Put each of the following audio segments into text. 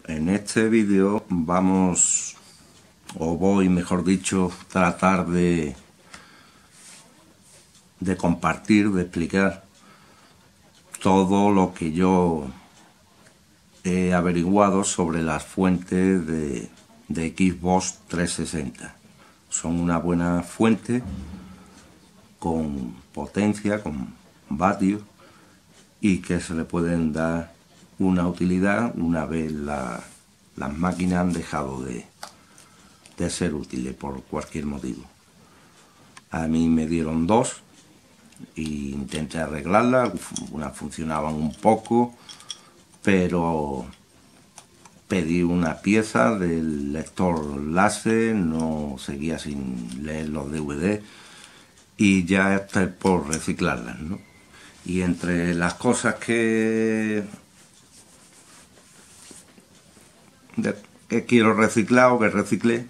En este vídeo vamos, o voy mejor dicho, tratar de compartir, de explicar todo lo que yo he averiguado sobre las fuentes de Xbox 360. Son una buena fuente con potencia, con vatios, y que se le pueden dar una utilidad una vez las máquinas han dejado de ser útiles por cualquier motivo. A mí me dieron dos e intenté arreglarlas, unas funcionaban un poco, pero pedí una pieza del lector láser, no seguía sin leer los DVD y ya estoy por reciclarlas, ¿no? Y entre las cosas que quiero reciclar o que reciclé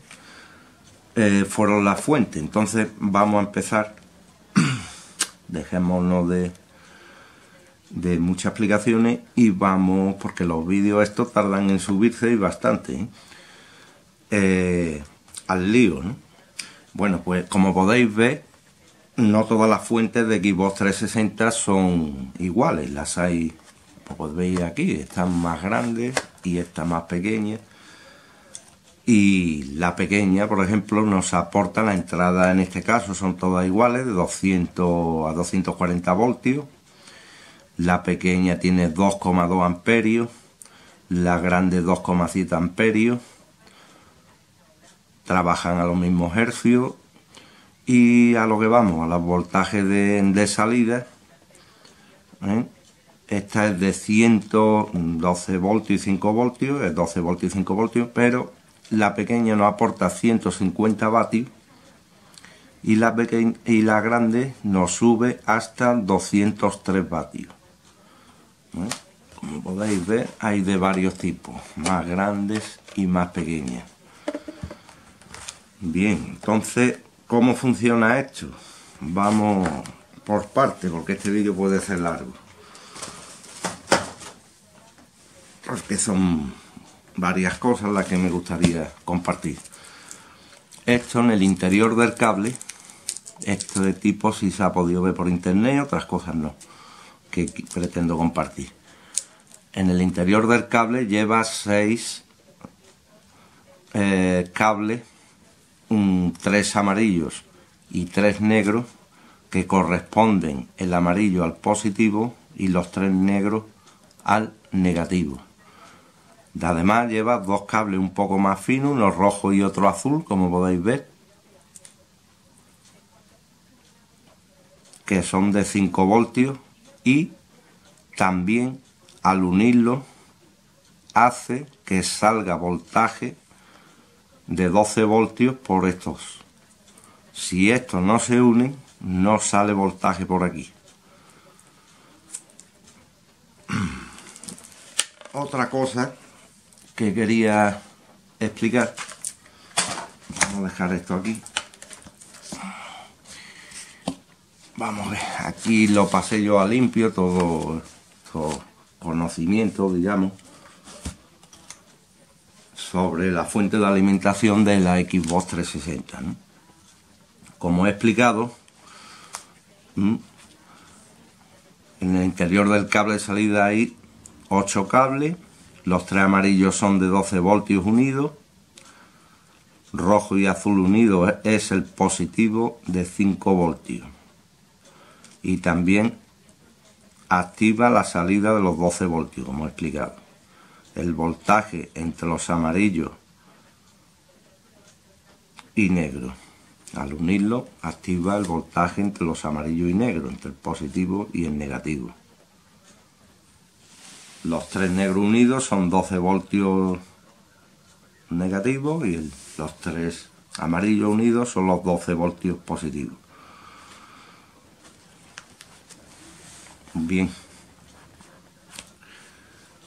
fueron las fuentes. Entonces vamos a empezar. Dejémonos de muchas explicaciones y vamos, porque los vídeos estos tardan en subirse y bastante, al lío, ¿no? Bueno, pues como podéis ver, no todas las fuentes de Xbox 360 son iguales. Las hay, como veis aquí, están más grandes y esta más pequeña. Y la pequeña, por ejemplo, nos aporta la entrada, en este caso son todas iguales, de 200 a 240 voltios. La pequeña tiene 2,2 amperios, la grande 2,7 amperios. Trabajan a los mismos hercios. Y a lo que vamos, a los voltajes de salida, esta es de 112 voltios y 5 voltios, es 12 voltios y 5 voltios, pero la pequeña nos aporta 150 vatios y la grande nos sube hasta 203 vatios. Como podéis ver, hay de varios tipos, más grandes y más pequeñas. Bien, entonces, ¿cómo funciona esto? Vamos por partes, porque este vídeo puede ser largo. Porque son varias cosas las que me gustaría compartir. Esto en el interior del cable, esto de tipo sí se ha podido ver por internet, otras cosas no, que pretendo compartir. En el interior del cable lleva 6 cables, 3 amarillos y 3 negros, que corresponden el amarillo al positivo y los 3 negros al negativo. Además lleva 2 cables un poco más finos, uno rojo y otro azul, como podéis ver, que son de 5 voltios, y también al unirlo hace que salga voltaje de 12 voltios por estos. Si estos no se unen, no sale voltaje por aquí. Otra cosa que quería explicar, vamos a dejar esto aquí. Vamos a ver, aquí lo pasé yo a limpio, todo conocimiento, digamos, sobre la fuente de alimentación de la Xbox 360, ¿no? Como he explicado, en el interior del cable de salida hay 8 cables, los 3 amarillos son de 12 voltios unidos, rojo y azul unidos es el positivo de 5 voltios, y también activa la salida de los 12 voltios, como he explicado. El voltaje entre los amarillos y negros, al unirlo, activa el voltaje entre los amarillos y negros, entre el positivo y el negativo. Los 3 negros unidos son 12 voltios negativos y los 3 amarillos unidos son los 12 voltios positivos. Bien.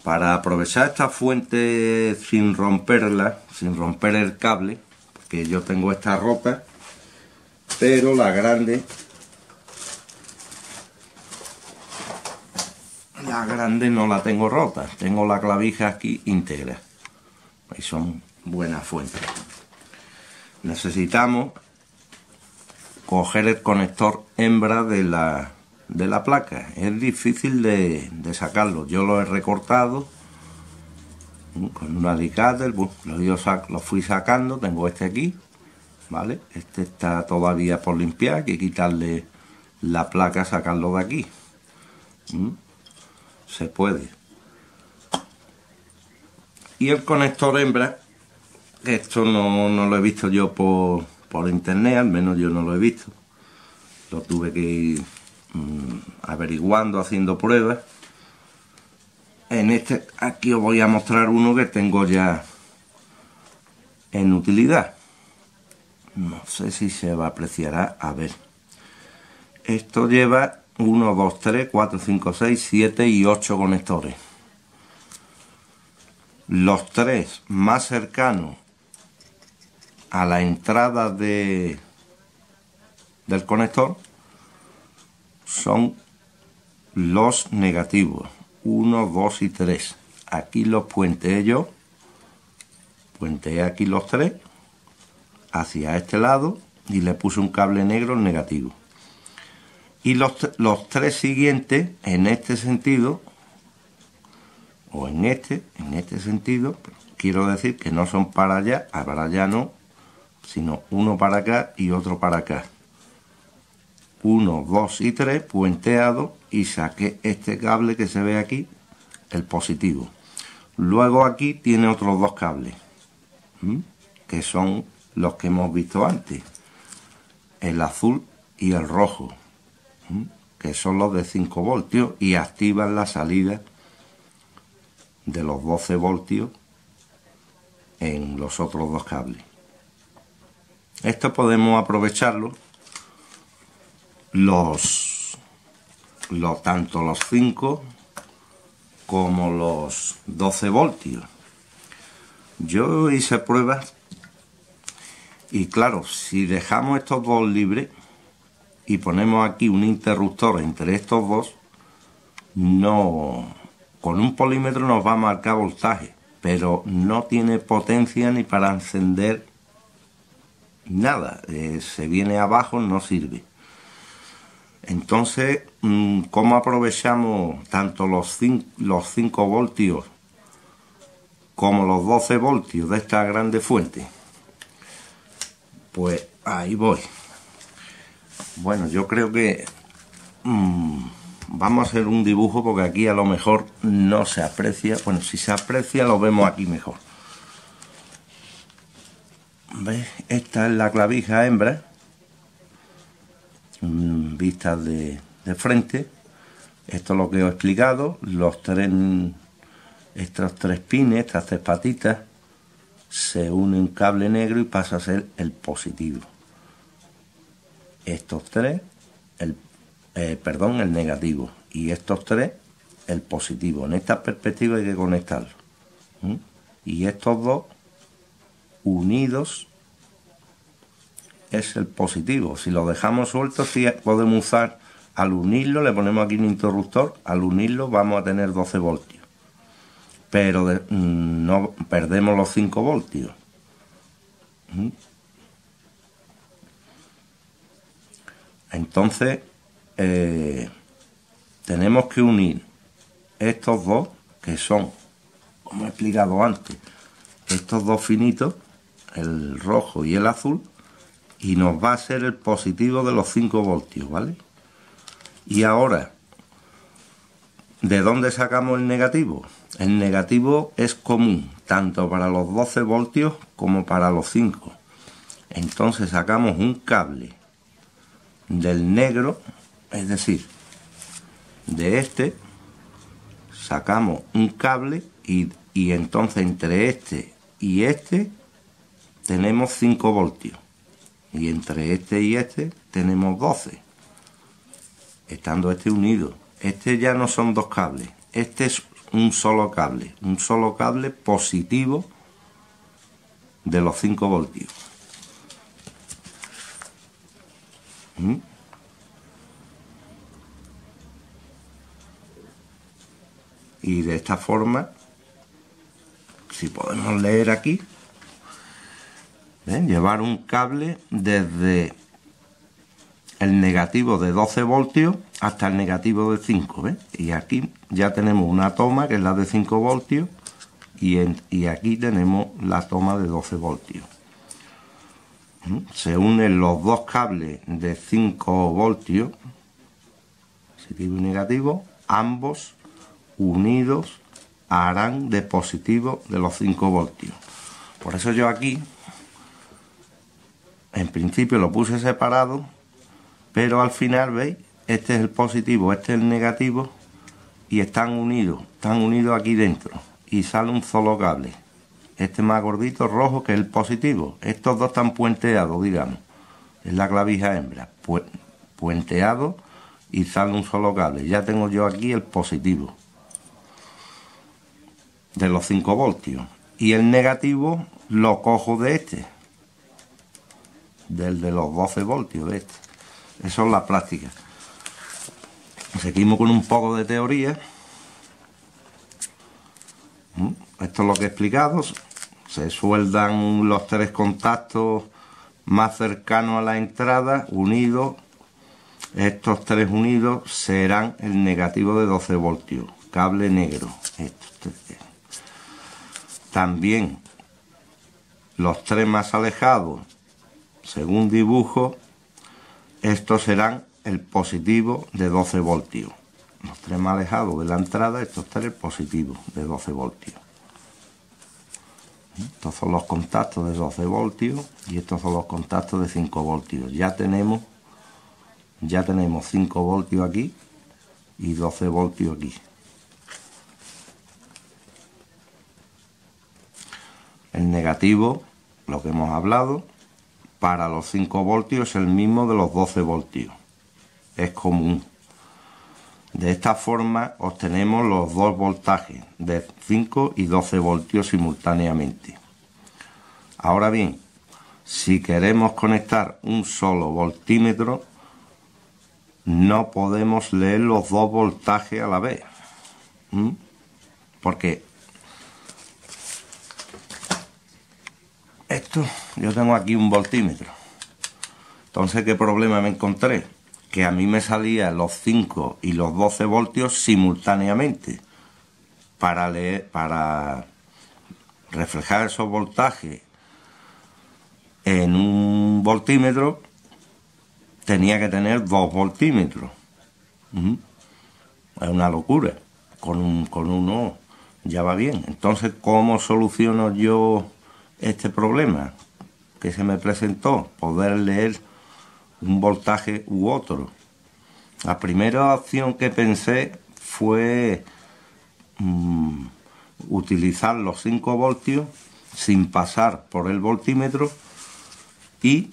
Para aprovechar esta fuente sin romperla, sin romper el cable, porque yo tengo esta rota, pero la grande no la tengo rota, tengo la clavija aquí íntegra. y son buenas fuentes. Necesitamos coger el conector hembra de la placa. Es difícil de sacarlo. Yo lo he recortado con un alicate, lo fui sacando. Tengo este aquí, ¿vale? Este está todavía por limpiar, hay que quitarle la placa, sacarlo de aquí. Se puede. Y el conector hembra, que esto no lo he visto yo por internet, al menos yo no lo he visto. Lo tuve que ir averiguando, haciendo pruebas. Aquí os voy a mostrar uno que tengo ya en utilidad. No sé si se va a apreciar. A ver. Esto lleva 1, 2, 3, 4, 5, 6, 7 y 8 conectores. Los 3 más cercanos a la entrada del conector son los negativos, 1, 2 y 3. Aquí los puenteé yo, puenteé aquí los 3 hacia este lado y le puse un cable negro al negativo. Y los 3 siguientes en este sentido, o en este sentido, quiero decir que no son para allá no, sino uno para acá y otro para acá. 1, 2 y 3 puenteado, y saqué este cable que se ve aquí, el positivo. Luego aquí tiene otros 2 cables, que son los que hemos visto antes, el azul y el rojo, que son los de 5 voltios y activan la salida de los 12 voltios en los otros 2 cables. Esto podemos aprovecharlo tanto los 5 como los 12 voltios. Yo hice pruebas y claro, si dejamos estos 2 libres y ponemos aquí un interruptor entre estos 2, con un polímetro nos va a marcar voltaje, pero no tiene potencia ni para encender nada. Se viene abajo, no sirve. Entonces, ¿cómo aprovechamos tanto los 5 voltios como los 12 voltios de esta grande fuente? Pues ahí voy. Bueno, yo creo que vamos a hacer un dibujo porque aquí a lo mejor no se aprecia. Bueno, si se aprecia lo vemos aquí mejor. ¿Ves? Esta es la clavija hembra, vistas de frente. Esto es lo que os he explicado. Estos 3 pines, estas 3 patitas, se une un cable negro y pasa a ser el positivo. Estos 3, el negativo. Y estos 3, el positivo. En esta perspectiva hay que conectarlos. Y estos 2 unidos es el positivo. Si lo dejamos suelto, sí podemos usar, al unirlo, le ponemos aquí un interruptor, al unirlo vamos a tener 12 voltios. Pero no perdemos los 5 voltios. Entonces, tenemos que unir estos 2, que son, como he explicado antes, estos 2 finitos, el rojo y el azul, y nos va a ser el positivo de los 5 voltios, ¿vale? Y ahora, ¿de dónde sacamos el negativo? El negativo es común, tanto para los 12 voltios como para los 5. Entonces sacamos un cable del negro, es decir, de este, sacamos un cable y entonces entre este y este tenemos 5 voltios. Y entre este y este tenemos 12. Estando este unido. Este ya no son 2 cables. Este es un solo cable. Un solo cable positivo de los 5 voltios. Y de esta forma si podemos leer aquí, ¿ven? Llevar un cable desde el negativo de 12 voltios hasta el negativo de 5, ¿ves? Y aquí ya tenemos una toma que es la de 5 voltios y aquí tenemos la toma de 12 voltios. Se unen los dos cables de 5 voltios, positivo y negativo, ambos unidos harán de positivo de los 5 voltios. Por eso yo aquí, en principio lo puse separado, pero al final, ¿veis? Este es el positivo, este es el negativo, y están unidos aquí dentro, y sale un solo cable. Este más gordito, rojo, que es el positivo. Estos dos están puenteados, digamos. Es la clavija hembra. Puenteado y sale un solo cable. Ya tengo yo aquí el positivo de los 5 voltios. Y el negativo lo cojo de este. Del de los 12 voltios de este. Eso es la práctica. Seguimos con un poco de teoría. Esto es lo que he explicado. Se sueldan los 3 contactos más cercanos a la entrada, unidos. Estos 3 unidos serán el negativo de 12 voltios. Cable negro. También los 3 más alejados, según dibujo, estos serán el positivo de 12 voltios. Los 3 más alejados de la entrada, estos 3 positivos de 12 voltios. Estos son los contactos de 12 voltios y estos son los contactos de 5 voltios. Ya tenemos 5 voltios aquí y 12 voltios aquí. El negativo, lo que hemos hablado, para los 5 voltios es el mismo de los 12 voltios. Es común. De esta forma obtenemos los dos voltajes de 5 y 12 voltios simultáneamente. Ahora bien, si queremos conectar un solo voltímetro, no podemos leer los dos voltajes a la vez. Porque yo tengo aquí un voltímetro. Entonces, ¿qué problema me encontré? Que a mí me salían los 5 y los 12 voltios simultáneamente. Para reflejar esos voltajes en un voltímetro, tenía que tener 2 voltímetros. Es una locura. Con uno ya va bien. Entonces, ¿cómo soluciono yo este problema que se me presentó? Poder leer un voltaje u otro. La primera opción que pensé fue utilizar los 5 voltios sin pasar por el voltímetro y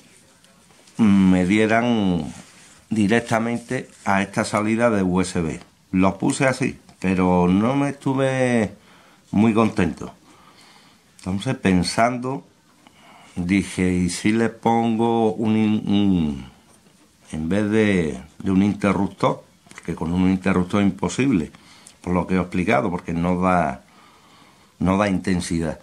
me dieran directamente a esta salida de USB. Lo puse así, pero no me estuve muy contento. Entonces, pensando, dije, ¿y si le pongo en vez de un interruptor? Porque con un interruptor es imposible, por lo que he explicado, porque no da intensidad.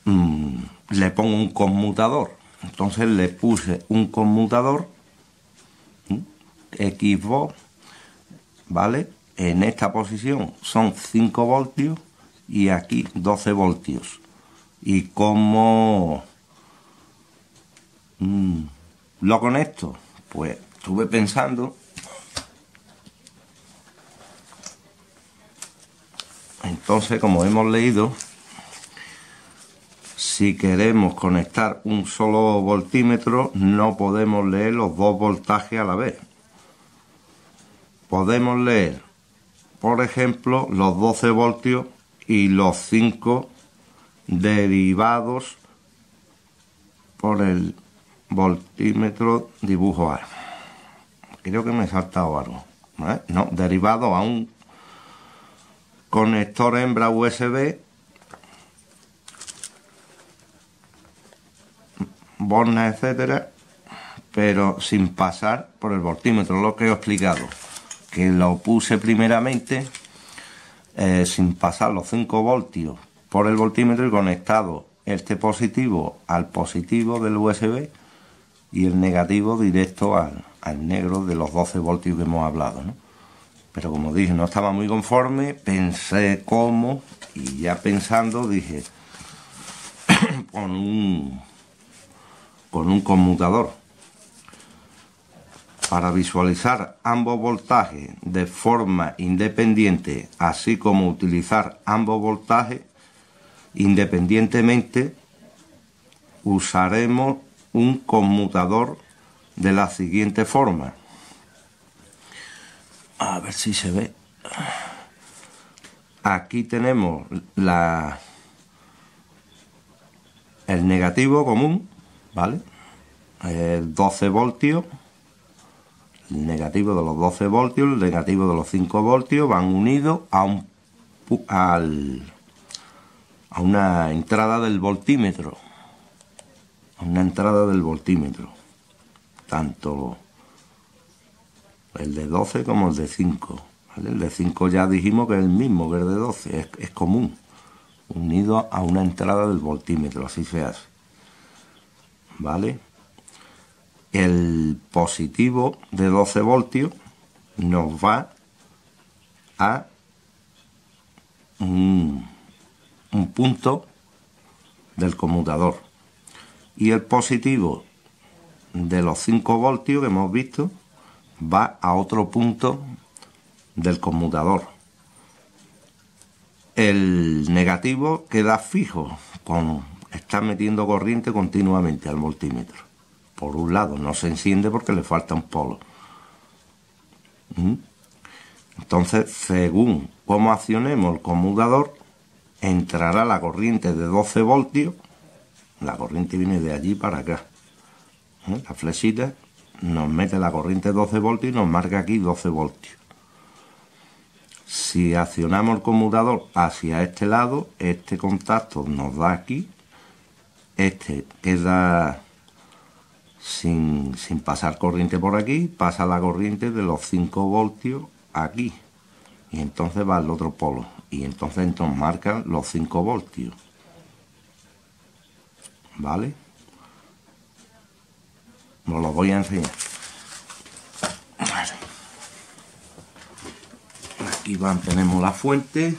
Le pongo un conmutador. Entonces le puse un conmutador Xbox, ¿vale? En esta posición son 5 voltios y aquí 12 voltios. ¿Y cómo lo conecto? Pues estuve pensando. Entonces, como hemos leído, si queremos conectar un solo voltímetro, no podemos leer los dos voltajes a la vez. Podemos leer, por ejemplo, los 12 voltios y los 5 derivados por el voltímetro dibujo A. Creo que me he saltado algo. No, derivado a un conector hembra USB, bornas, etcétera, pero sin pasar por el voltímetro, lo que he explicado, que lo puse primeramente sin pasar los 5 voltios por el voltímetro y conectado este positivo al positivo del USB y el negativo directo al negro de los 12 voltios que hemos hablado, ¿no? Pero como dije, no estaba muy conforme, pensé cómo, y ya pensando dije, con un conmutador. Para visualizar ambos voltajes de forma independiente, así como utilizar ambos voltajes independientemente, usaremos un conmutador de la siguiente forma. A ver si se ve. Aquí tenemos el negativo común, ¿vale? El 12 voltios. El negativo de los 12 voltios, el negativo de los 5 voltios van unidos a una entrada del voltímetro. A una entrada del voltímetro. Tanto el de 12 como el de 5. ¿Vale? El de 5 ya dijimos que es el mismo que el de 12, es común. Unido a una entrada del voltímetro, así se hace. ¿Vale? El positivo de 12 voltios nos va a un punto del conmutador. Y el positivo de los 5 voltios que hemos visto va a otro punto del conmutador. El negativo queda fijo, está metiendo corriente continuamente al voltímetro. Por un lado no se enciende porque le falta un polo. Entonces, según cómo accionemos el conmutador, entrará la corriente de 12 voltios. La corriente viene de allí para acá. La flechita nos mete la corriente de 12 voltios y nos marca aquí 12 voltios. Si accionamos el conmutador hacia este lado, este contacto nos da aquí. Este queda sin pasar corriente por aquí, pasa la corriente de los 5 voltios aquí. Y entonces va al otro polo. Y entonces nos marcan los 5 voltios. ¿Vale? Os lo voy a enseñar. Aquí tenemos la fuente.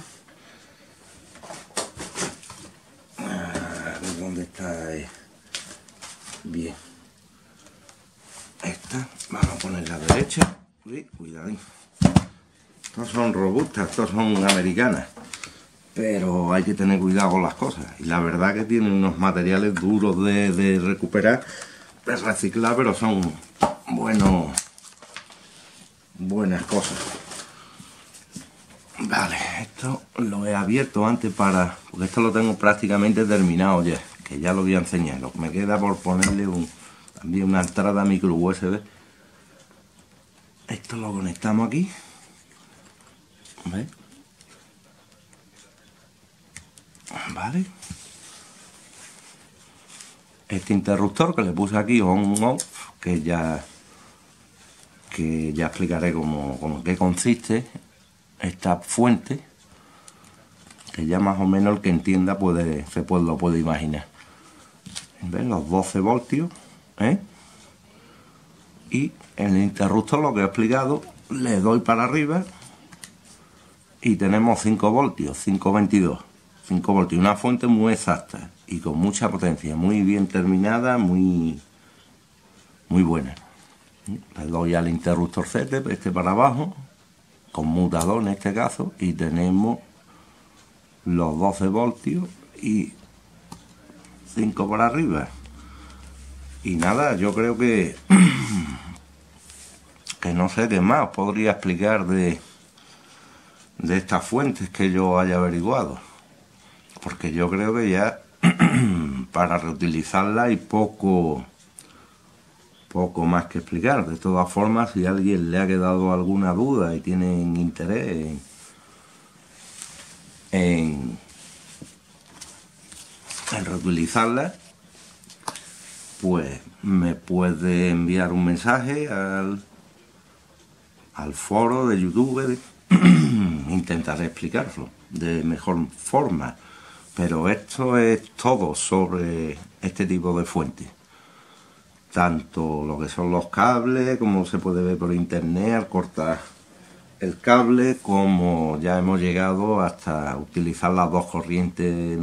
A ver dónde está. Bien. Esta, vamos a poner la derecha. Uy, cuidadín. Estos son robustas, estos son americanas. Pero hay que tener cuidado con las cosas. Y la verdad que tienen unos materiales duros de recuperar, de reciclar, pero son buenas cosas. También. Vale, esto lo he abierto antes porque esto lo tengo prácticamente terminado ya, que ya lo voy a enseñar. Lo que me queda por ponerle también una entrada micro USB. Esto lo conectamos aquí. ¿Ves? Vale. Este interruptor que le puse aquí on-off, que ya explicaré cómo qué consiste esta fuente, que ya más o menos el que entienda lo puede imaginar. ¿Ven? Los 12 voltios, y el interruptor, lo que he explicado, le doy para arriba y tenemos 5 voltios, 522, 5 voltios, una fuente muy exacta y con mucha potencia, muy bien terminada, muy buena. Le doy al interruptor setup, este para abajo, conmutador en este caso, y tenemos los 12 voltios y 5 para arriba. Y nada, yo creo que no sé qué más podría explicar de estas fuentes que yo haya averiguado, porque yo creo que ya para reutilizarla hay poco más que explicar. De todas formas, si a alguien le ha quedado alguna duda y tienen interés en reutilizarla, pues me puede enviar un mensaje al foro de YouTube. Intentaré explicarlo de mejor forma, Pero esto es todo sobre este tipo de fuente. Tanto lo que son los cables, como se puede ver por internet al cortar el cable, como ya hemos llegado hasta utilizar las dos corrientes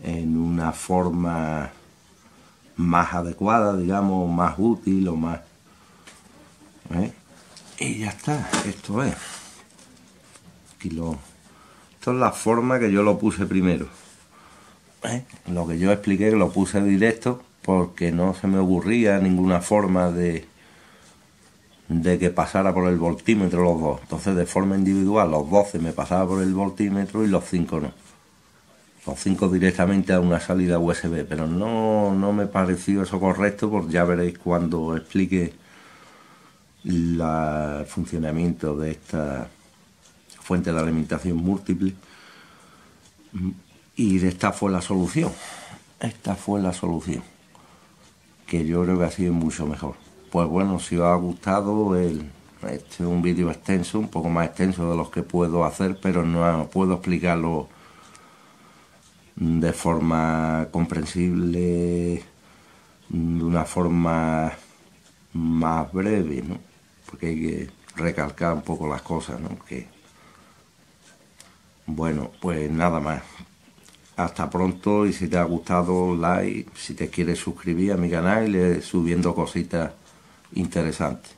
en una forma más adecuada, digamos, más útil o más... Y ya está, esto es. Esto es la forma que yo lo puse primero. Lo que yo expliqué lo puse directo porque no se me ocurría ninguna forma de que pasara por el voltímetro los dos. Entonces, de forma individual, los 12 me pasaba por el voltímetro y los 5 no. Los 5 directamente a una salida USB, pero no me pareció eso correcto, porque ya veréis cuando explique el funcionamiento de esta fuente de alimentación múltiple. Y esta fue la solución. Esta fue la solución, que yo creo que ha sido mucho mejor. Pues bueno, si os ha gustado, este es un vídeo extenso, un poco más extenso de los que puedo hacer, pero no puedo explicarlo de forma comprensible, de una forma más breve, ¿no? Porque hay que recalcar un poco las cosas, ¿no? Bueno, pues nada más. Hasta pronto, y si te ha gustado, like, si te quieres suscribir a mi canal, subiendo cositas interesantes.